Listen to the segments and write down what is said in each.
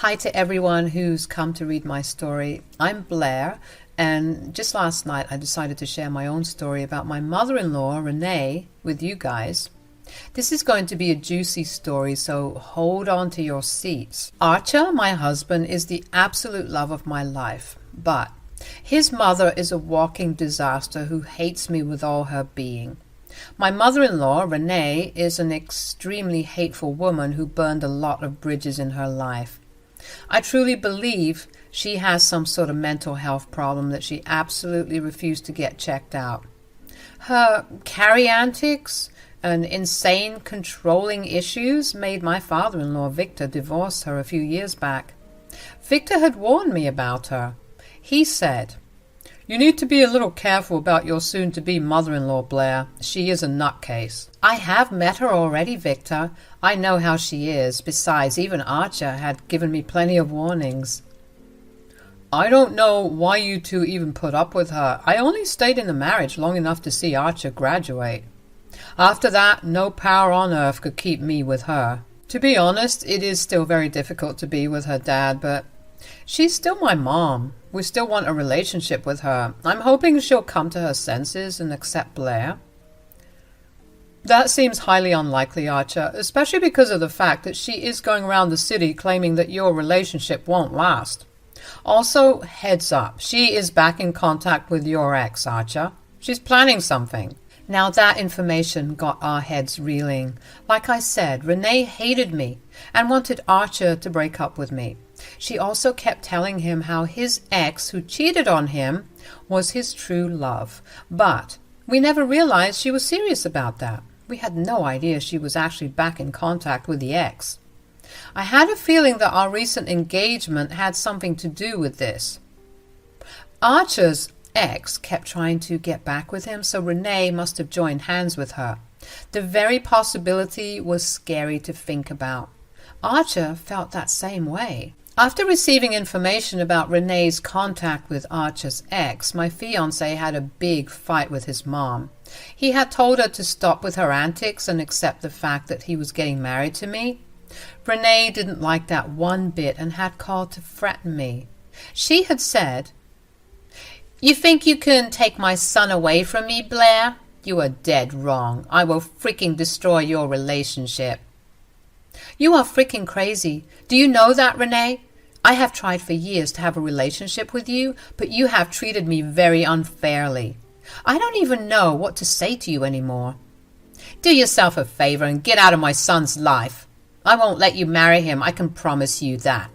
Hi to everyone who's come to read my story. I'm Blair, and just last night I decided to share my own story about my mother-in-law, Rene, with you guys. This is going to be a juicy story, so hold on to your seats. Archer, my husband, is the absolute love of my life, but his mother is a walking disaster who hates me with all her being. My mother-in-law, Rene, is an extremely hateful woman who burned a lot of bridges in her life. I truly believe she has some sort of mental health problem that she absolutely refused to get checked out. Her antics and insane controlling issues made my father-in-law Victor divorce her a few years back. Victor had warned me about her. He said, "You need to be a little careful about your soon-to-be mother-in-law, Blair. She is a nutcase." I have met her already, Victor. I know how she is. Besides, even Archer had given me plenty of warnings. "I don't know why you two even put up with her. I only stayed in the marriage long enough to see Archer graduate. After that, no power on earth could keep me with her. To be honest, it is still very difficult to be with her dad, but she's still my mom. We still want a relationship with her. I'm hoping she'll come to her senses and accept Blair." "That seems highly unlikely, Archer, especially because of the fact that she is going around the city claiming that your relationship won't last. Also, heads up, she is back in contact with your ex, Archer. She's planning something." Now that information got our heads reeling. Like I said, Rene hated me and wanted Archer to break up with me. She also kept telling him how his ex, who cheated on him, was his true love. But we never realized she was serious about that. We had no idea she was actually back in contact with the ex. I had a feeling that our recent engagement had something to do with this. Archer's ex kept trying to get back with him, so Rene must have joined hands with her. The very possibility was scary to think about. Archer felt that same way. After receiving information about Rene's contact with Archer's ex, my fiancé had a big fight with his mom. He had told her to stop with her antics and accept the fact that he was getting married to me. Rene didn't like that one bit and had called to threaten me. She had said, "You think you can take my son away from me, Blair? You are dead wrong. I will freaking destroy your relationship." "You are freaking crazy. Do you know that, Rene? I have tried for years to have a relationship with you, but you have treated me very unfairly. I don't even know what to say to you anymore. Do yourself a favor and get out of my son's life. I won't let you marry him, I can promise you that."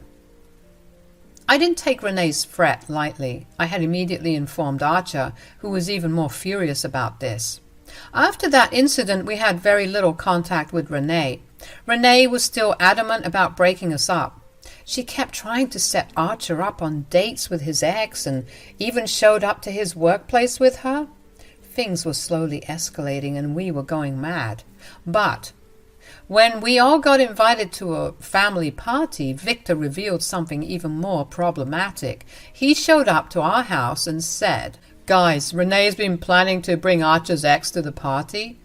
I didn't take Rene's threat lightly. I had immediately informed Archer, who was even more furious about this. After that incident, we had very little contact with Rene. Rene was still adamant about breaking us up. She kept trying to set Archer up on dates with his ex and even showed up to his workplace with her. Things were slowly escalating and we were going mad. But when we all got invited to a family party, Victor revealed something even more problematic. He showed up to our house and said, "Guys, Rene's been planning to bring Archer's ex to the party,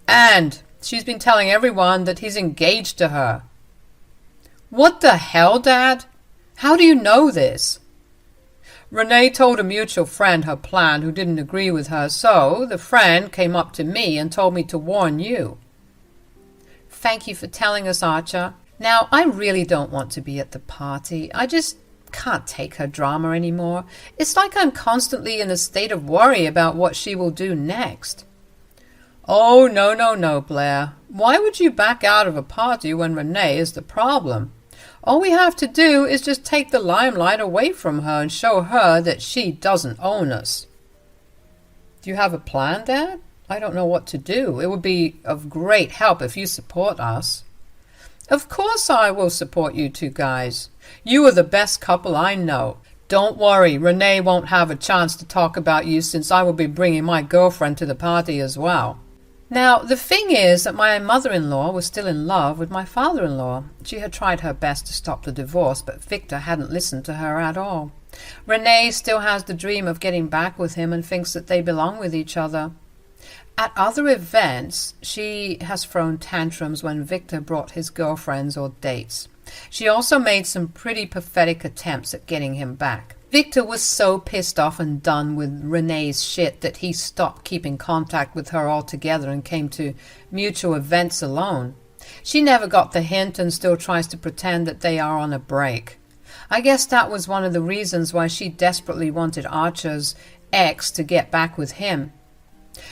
and she's been telling everyone that he's engaged to her." "What the hell, Dad? How do you know this?" "Rene told a mutual friend her plan who didn't agree with her, so the friend came up to me and told me to warn you." "Thank you for telling us, Archer. Now, I really don't want to be at the party. I just can't take her drama anymore. It's like I'm constantly in a state of worry about what she will do next." "Oh, no, Blair. Why would you back out of a party when Rene is the problem? All we have to do is just take the limelight away from her and show her that she doesn't own us." "Do you have a plan, Dad? I don't know what to do. It would be of great help if you support us." "Of course I will support you two guys. You are the best couple I know. Don't worry, Rene won't have a chance to talk about you since I will be bringing my girlfriend to the party as well." Now, the thing is that my mother-in-law was still in love with my father-in-law. She had tried her best to stop the divorce, but Victor hadn't listened to her at all. Rene still has the dream of getting back with him and thinks that they belong with each other. At other events, she has thrown tantrums when Victor brought his girlfriends or dates. She also made some pretty pathetic attempts at getting him back. Victor was so pissed off and done with Rene's shit that he stopped keeping contact with her altogether and came to mutual events alone. She never got the hint and still tries to pretend that they are on a break. I guess that was one of the reasons why she desperately wanted Archer's ex to get back with him.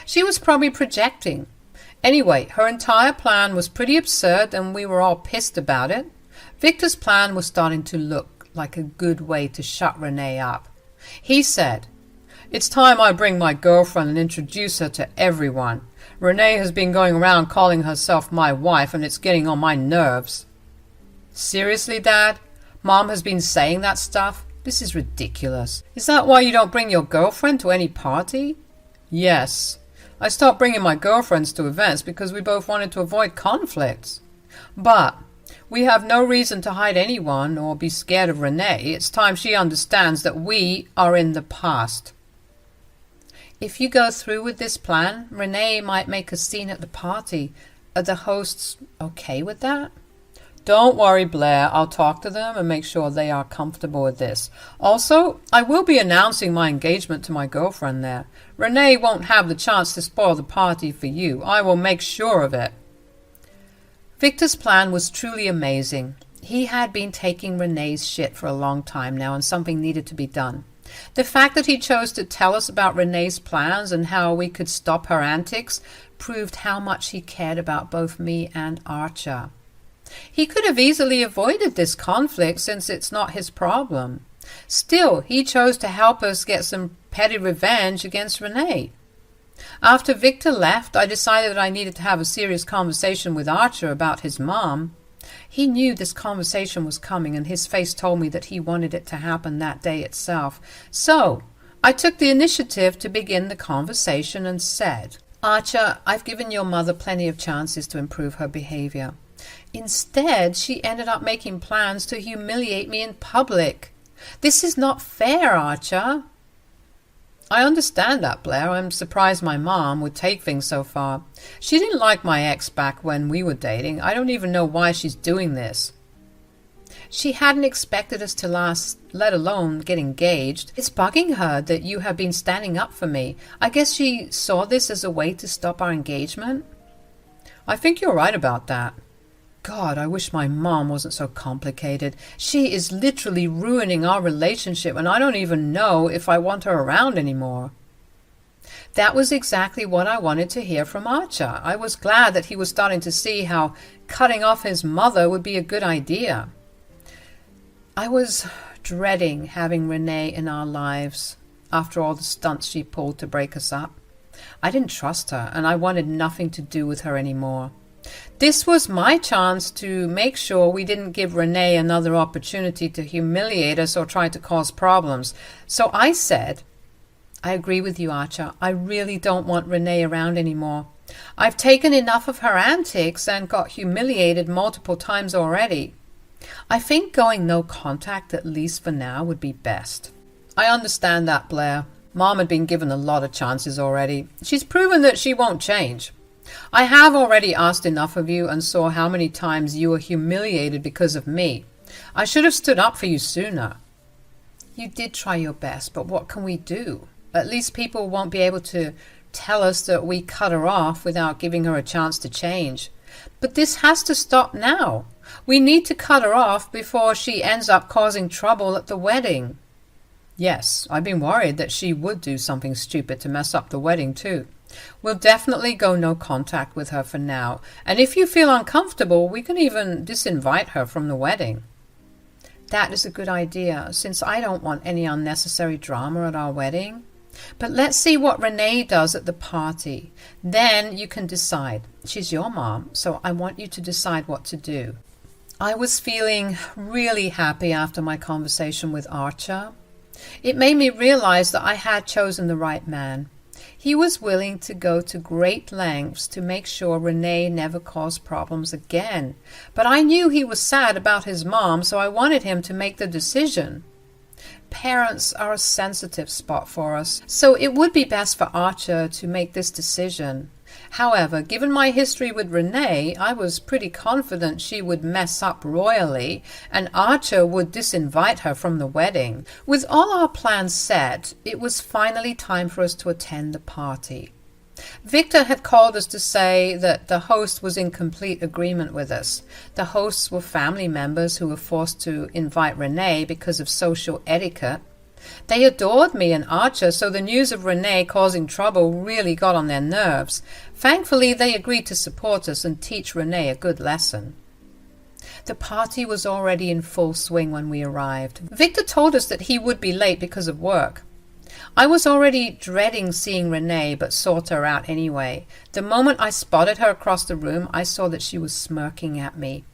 She was probably projecting. Anyway, her entire plan was pretty absurd and we were all pissed about it. Victor's plan was starting to look like a good way to shut Rene up. He said, "It's time I bring my girlfriend and introduce her to everyone. Rene has been going around calling herself my wife and it's getting on my nerves." Seriously, Dad? Mom has been saying that stuff? This is ridiculous. Is that why you don't bring your girlfriend to any party? Yes. I stopped bringing my girlfriends to events because we both wanted to avoid conflicts. But we have no reason to hide anyone or be scared of Rene. It's time she understands that we are in the past. If you go through with this plan, Rene might make a scene at the party. Are the hosts okay with that? Don't worry, Blair. I'll talk to them and make sure they are comfortable with this. Also, I will be announcing my engagement to my girlfriend there. Rene won't have the chance to spoil the party for you. I will make sure of it. Victor's plan was truly amazing. He had been taking Rene's shit for a long time now, and something needed to be done. The fact that he chose to tell us about Rene's plans and how we could stop her antics proved how much he cared about both me and Archer. He could have easily avoided this conflict since it's not his problem. Still, he chose to help us get some petty revenge against Rene. After Victor left, I decided that I needed to have a serious conversation with Archer about his mom. He knew this conversation was coming, and his face told me that he wanted it to happen that day itself. So, I took the initiative to begin the conversation and said, "Archer, I've given your mother plenty of chances to improve her behavior. Instead, she ended up making plans to humiliate me in public. This is not fair, Archer." I understand that, Blair. I'm surprised my mom would take things so far. She didn't like my ex back when we were dating. I don't even know why she's doing this. She hadn't expected us to last, let alone get engaged. It's bugging her that you have been standing up for me. I guess she saw this as a way to stop our engagement. I think you're right about that. God, I wish my mom wasn't so complicated. She is literally ruining our relationship, and I don't even know if I want her around anymore. That was exactly what I wanted to hear from Archer. I was glad that he was starting to see how cutting off his mother would be a good idea. I was dreading having Rene in our lives after all the stunts she pulled to break us up. I didn't trust her, and I wanted nothing to do with her anymore. This was my chance to make sure we didn't give Rene another opportunity to humiliate us or try to cause problems. So I said, "I agree with you, Archer. I really don't want Rene around anymore. I've taken enough of her antics and got humiliated multiple times already. I think going no contact, at least for now, would be best." I understand that, Blair. Mom had been given a lot of chances already. She's proven that she won't change. I have already asked enough of you and saw how many times you were humiliated because of me. I should have stood up for you sooner. You did try your best, but what can we do? At least people won't be able to tell us that we cut her off without giving her a chance to change. But this has to stop now. We need to cut her off before she ends up causing trouble at the wedding. Yes, I've been worried that she would do something stupid to mess up the wedding too. We'll definitely go no contact with her for now, and if you feel uncomfortable, we can even disinvite her from the wedding. That is a good idea, since I don't want any unnecessary drama at our wedding. But let's see what Rene does at the party. Then you can decide. She's your mom, so I want you to decide what to do. I was feeling really happy after my conversation with Archer. It made me realize that I had chosen the right man. He was willing to go to great lengths to make sure Rene never caused problems again. But I knew he was sad about his mom, so I wanted him to make the decision. Parents are a sensitive spot for us, so it would be best for Archer to make this decision. However, given my history with Rene, I was pretty confident she would mess up royally and Archer would disinvite her from the wedding. With all our plans set, it was finally time for us to attend the party. Victor had called us to say that the host was in complete agreement with us. The hosts were family members who were forced to invite Rene because of social etiquette. They adored me and Archer, so the news of Rene causing trouble really got on their nerves. Thankfully, they agreed to support us and teach Rene a good lesson. The party was already in full swing when we arrived. Victor told us that he would be late because of work. I was already dreading seeing Rene, but sought her out anyway. The moment I spotted her across the room, I saw that she was smirking at me.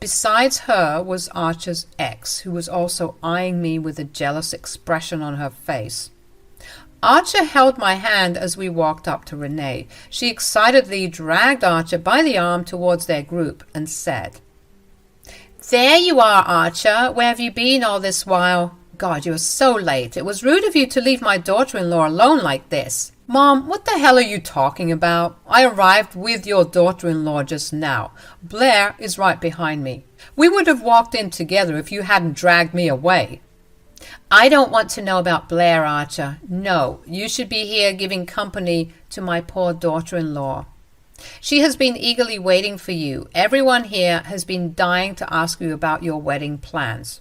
Besides her was Archer's ex, who was also eyeing me with a jealous expression on her face. Archer held my hand as we walked up to Rene. She excitedly dragged Archer by the arm towards their group and said, "There you are, Archer. Where have you been all this while? God, you are so late. It was rude of you to leave my daughter-in-law alone like this." "Mom, what the hell are you talking about? I arrived with your daughter-in-law just now. Blair is right behind me. We would have walked in together if you hadn't dragged me away." "I don't want to know about Blair, Archer. No, you should be here giving company to my poor daughter-in-law. She has been eagerly waiting for you. Everyone here has been dying to ask you about your wedding plans."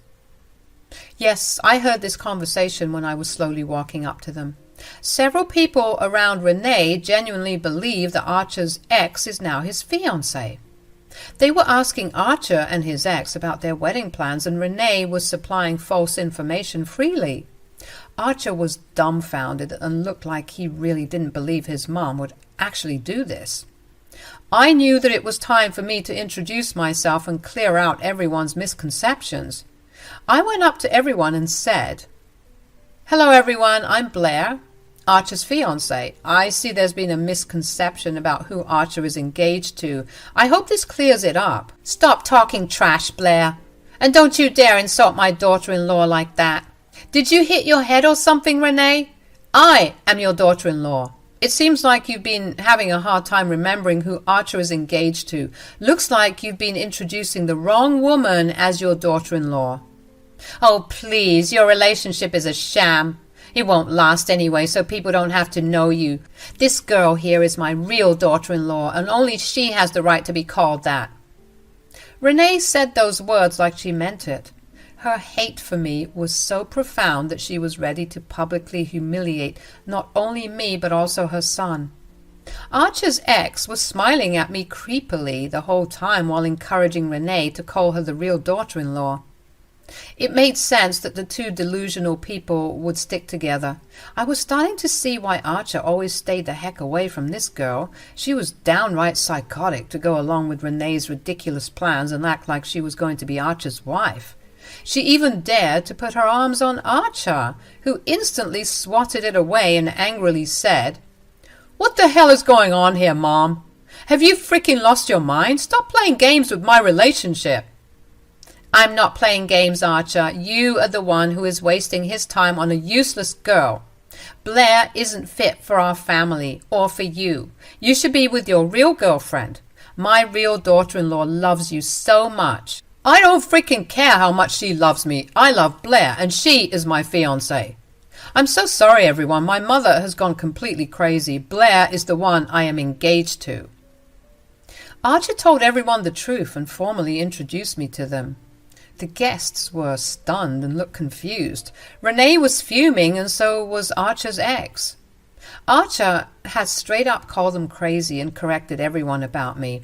Yes, I heard this conversation when I was slowly walking up to them. Several people around Rene genuinely believe that Archer's ex is now his fiancé. They were asking Archer and his ex about their wedding plans, and Rene was supplying false information freely. Archer was dumbfounded and looked like he really didn't believe his mom would actually do this. I knew that it was time for me to introduce myself and clear out everyone's misconceptions. I went up to everyone and said, "Hello everyone, I'm Blair, Archer's fiancé. I see there's been a misconception about who Archer is engaged to. I hope this clears it up." "Stop talking trash, Blair. And don't you dare insult my daughter-in-law like that. Did you hit your head or something, Rene? I am your daughter-in-law. It seems like you've been having a hard time remembering who Archer is engaged to. Looks like you've been introducing the wrong woman as your daughter-in-law." "Oh, please, your relationship is a sham. It won't last anyway, so people don't have to know you. This girl here is my real daughter-in-law, and only she has the right to be called that." Rene said those words like she meant it. Her hate for me was so profound that she was ready to publicly humiliate not only me but also her son. Archer's ex was smiling at me creepily the whole time while encouraging Rene to call her the real daughter-in-law. It made sense that the two delusional people would stick together. I was starting to see why Archer always stayed the heck away from this girl. She was downright psychotic to go along with Rene's ridiculous plans and act like she was going to be Archer's wife. She even dared to put her arms on Archer, who instantly swatted it away and angrily said, "What the hell is going on here, Mom? Have you freaking lost your mind? Stop playing games with my relationship." "I'm not playing games, Archer. You are the one who is wasting his time on a useless girl. Blair isn't fit for our family or for you. You should be with your real girlfriend. My real daughter-in-law loves you so much." "I don't freaking care how much she loves me. I love Blair, and she is my fiancé. I'm so sorry, everyone. My mother has gone completely crazy. Blair is the one I am engaged to." Archer told everyone the truth and formally introduced me to them. The guests were stunned and looked confused. Rene was fuming, and so was Archer's ex. Archer had straight up called them crazy and corrected everyone about me.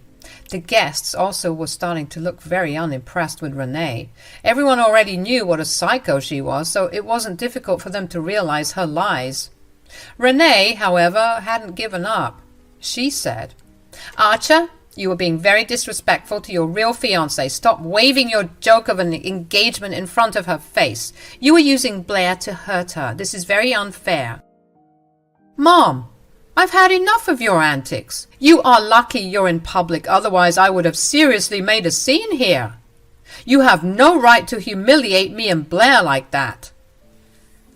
The guests also were starting to look very unimpressed with Rene. Everyone already knew what a psycho she was, so it wasn't difficult for them to realize her lies. Rene, however, hadn't given up. She said, "Archer, you are being very disrespectful to your real fiancé. Stop waving your joke of an engagement in front of her face. You are using Blair to hurt her. This is very unfair." "Mom, I've had enough of your antics. You are lucky you're in public, otherwise I would have seriously made a scene here. You have no right to humiliate me and Blair like that."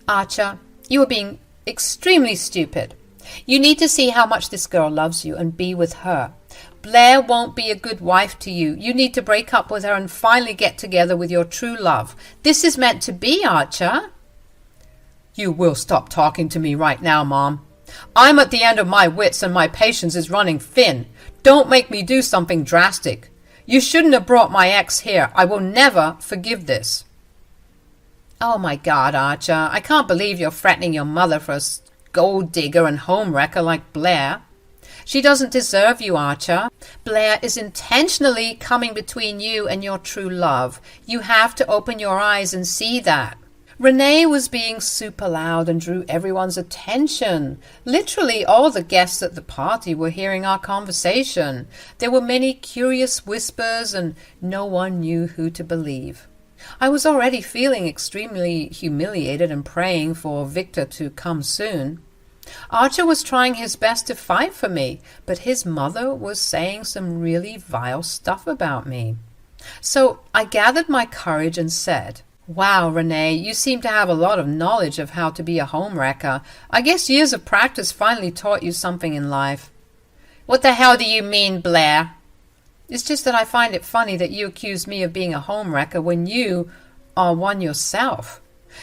"Archer, you are being extremely stupid. You need to see how much this girl loves you and be with her. Blair won't be a good wife to you. You need to break up with her and finally get together with your true love. This is meant to be, Archer." "You will stop talking to me right now, Mom. I'm at the end of my wits and my patience is running thin. Don't make me do something drastic. You shouldn't have brought my ex here. I will never forgive this." "Oh my God, Archer, I can't believe you're threatening your mother for a gold digger and home wrecker like Blair. She doesn't deserve you, Archer. Blair is intentionally coming between you and your true love. You have to open your eyes and see that." Rene was being super loud and drew everyone's attention. Literally all the guests at the party were hearing our conversation. There were many curious whispers and no one knew who to believe. I was already feeling extremely humiliated and praying for Victor to come soon. Archer was trying his best to fight for me, but his mother was saying some really vile stuff about me. So I gathered my courage and said, "Wow, Rene, you seem to have a lot of knowledge of how to be a homewrecker. I guess years of practice finally taught you something in life." "What the hell do you mean, Blair?" "It's just that I find it funny that you accuse me of being a homewrecker when you are one yourself.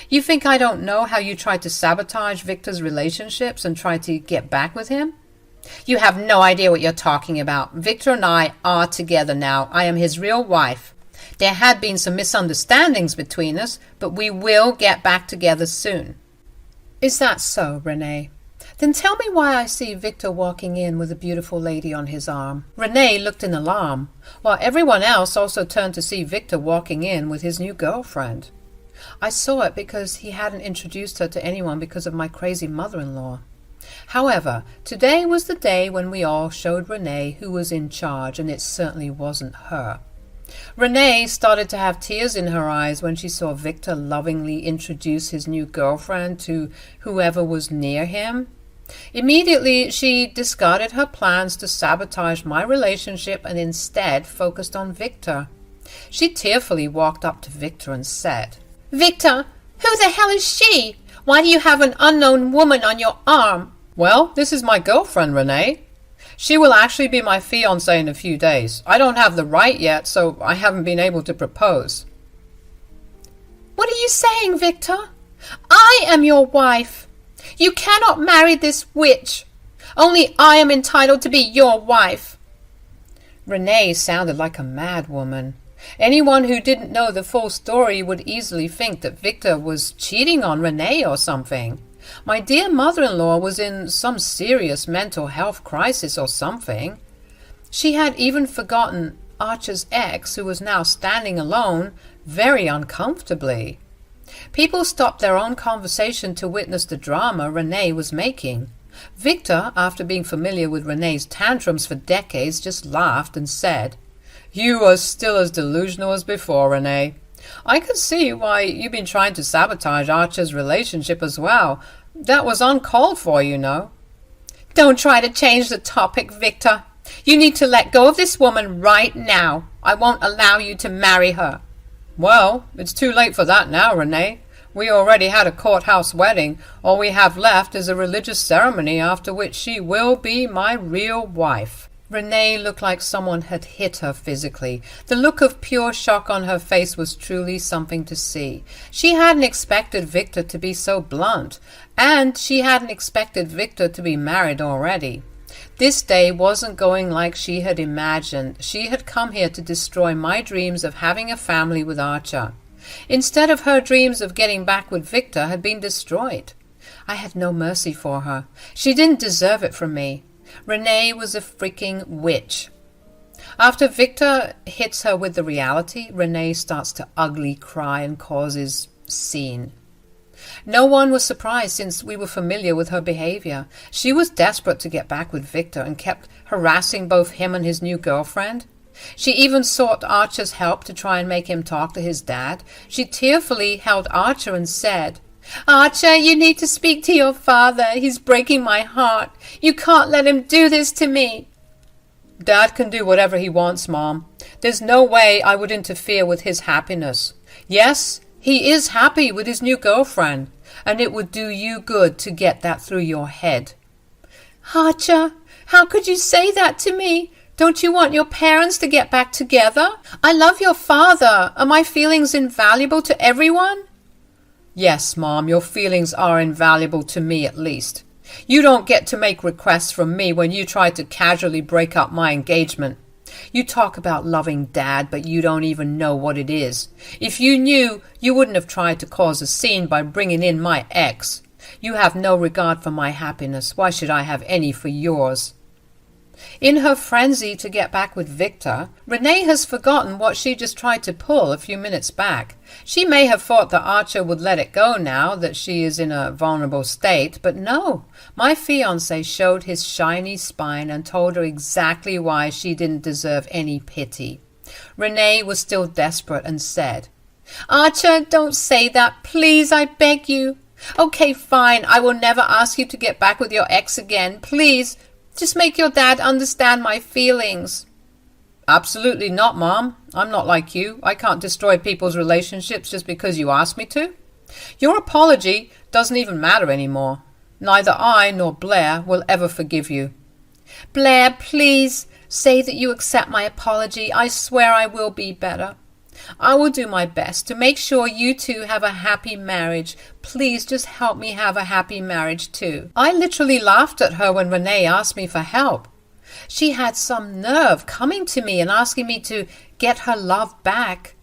You think I don't know how you tried to sabotage Victor's relationships and tried to get back with him?" "You have no idea what you're talking about. Victor and I are together now. I am his real wife. There had been some misunderstandings between us, but we will get back together soon." "Is that so, Rene? Then tell me why I see Victor walking in with a beautiful lady on his arm." Rene looked in alarm, while everyone else also turned to see Victor walking in with his new girlfriend. I saw it because he hadn't introduced her to anyone because of my crazy mother-in-law. However, today was the day when we all showed Rene who was in charge, and it certainly wasn't her. Rene started to have tears in her eyes when she saw Victor lovingly introduce his new girlfriend to whoever was near him. Immediately, she discarded her plans to sabotage my relationship and instead focused on Victor. She tearfully walked up to Victor and said, "Victor, who the hell is she? Why do you have an unknown woman on your arm?" "Well, this is my girlfriend, Rene. She will actually be my fiancé in a few days. I don't have the right yet, so I haven't been able to propose." "What are you saying, Victor? I am your wife. You cannot marry this witch. Only I am entitled to be your wife." Rene sounded like a mad woman. Anyone who didn't know the full story would easily think that Victor was cheating on Rene or something. My dear mother-in-law was in some serious mental health crisis or something. She had even forgotten Archer's ex, who was now standing alone, very uncomfortably. People stopped their own conversation to witness the drama Rene was making. Victor, after being familiar with Rene's tantrums for decades, just laughed and said, "You are still as delusional as before, Rene. I can see why you've been trying to sabotage Archer's relationship as well. That was uncalled for, you know." "Don't try to change the topic, Victor. You need to let go of this woman right now. I won't allow you to marry her." "Well, it's too late for that now, Rene. We already had a courthouse wedding. All we have left is a religious ceremony after which she will be my real wife." Rene looked like someone had hit her physically. The look of pure shock on her face was truly something to see. She hadn't expected Victor to be so blunt, and she hadn't expected Victor to be married already. This day wasn't going like she had imagined. She had come here to destroy my dreams of having a family with Archer. Instead of her dreams of getting back with Victor had been destroyed. I had no mercy for her. She didn't deserve it from me. Rene was a freaking witch. After Victor hits her with the reality, Rene starts to ugly cry and causes scene. No one was surprised since we were familiar with her behavior. She was desperate to get back with Victor and kept harassing both him and his new girlfriend. She even sought Archer's help to try and make him talk to his dad. She tearfully held Archer and said, "Archer, you need to speak to your father. He's breaking my heart. You can't let him do this to me." "Dad can do whatever he wants, Mom. There's no way I would interfere with his happiness. Yes, he is happy with his new girlfriend, and it would do you good to get that through your head. Archer, how could you say that to me? Don't you want your parents to get back together? I love your father. Are my feelings invaluable to everyone? Yes, Mom, your feelings are invaluable to me at least. You don't get to make requests from me when you try to casually break up my engagement. You talk about loving Dad, but you don't even know what it is. If you knew, you wouldn't have tried to cause a scene by bringing in my ex. You have no regard for my happiness. Why should I have any for yours? In her frenzy to get back with Victor, Rene has forgotten what she just tried to pull a few minutes back. She may have thought that Archer would let it go now that she is in a vulnerable state, but no. My fiancé showed his shiny spine and told her exactly why she didn't deserve any pity. Rene was still desperate and said, Archer, don't say that, please, I beg you. Okay, fine, I will never ask you to get back with your ex again, please. Just make your dad understand my feelings. Absolutely not, Mom. I'm not like you. I can't destroy people's relationships just because you ask me to. Your apology doesn't even matter anymore. Neither I nor Blair will ever forgive you. Blair, please, say that you accept my apology. I swear I will be better. I will do my best to make sure you two have a happy marriage. Please just help me have a happy marriage too. I literally laughed at her when Rene asked me for help. She had some nerve coming to me and asking me to get her love back.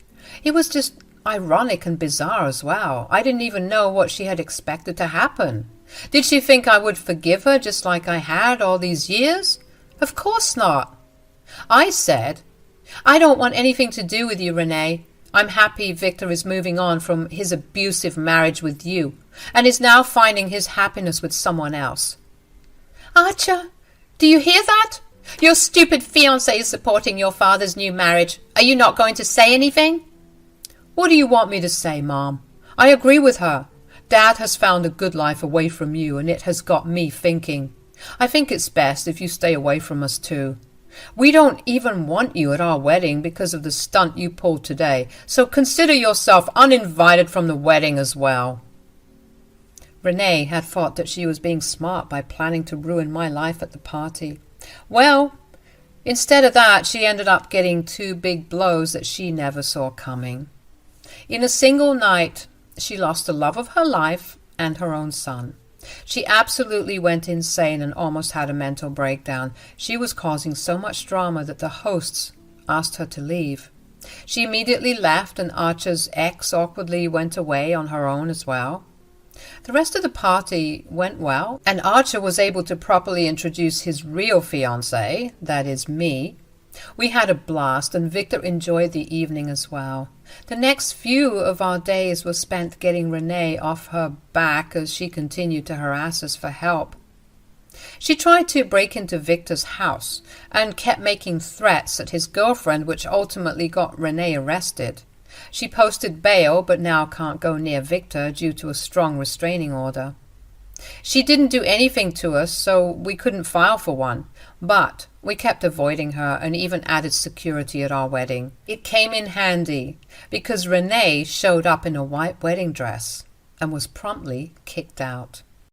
It was just ironic and bizarre as well. I didn't even know what she had expected to happen. Did she think I would forgive her just like I had all these years? Of course not. I said, I don't want anything to do with you, Rene. I'm happy Victor is moving on from his abusive marriage with you and is now finding his happiness with someone else. Archer, do you hear that? Your stupid fiancé is supporting your father's new marriage. Are you not going to say anything? What do you want me to say, Mom? I agree with her. Dad has found a good life away from you, and it has got me thinking. I think it's best if you stay away from us too. We don't even want you at our wedding because of the stunt you pulled today, so consider yourself uninvited from the wedding as well. Rene had thought that she was being smart by planning to ruin my life at the party. Well, instead of that, she ended up getting two big blows that she never saw coming. In a single night, she lost the love of her life and her own son. She absolutely went insane and almost had a mental breakdown. She was causing so much drama that the hosts asked her to leave. She immediately left, and Archer's ex awkwardly went away on her own as well. The rest of the party went well, and Archer was able to properly introduce his real fiancé, that is me. We had a blast, and Victor enjoyed the evening as well. The next few of our days were spent getting Rene off her back as she continued to harass us for help. She tried to break into Victor's house and kept making threats at his girlfriend, which ultimately got Rene arrested. She posted bail, but now can't go near Victor due to a strong restraining order. She didn't do anything to us, so we couldn't file for one, but we kept avoiding her and even added security at our wedding. It came in handy because Rene showed up in a white wedding dress and was promptly kicked out.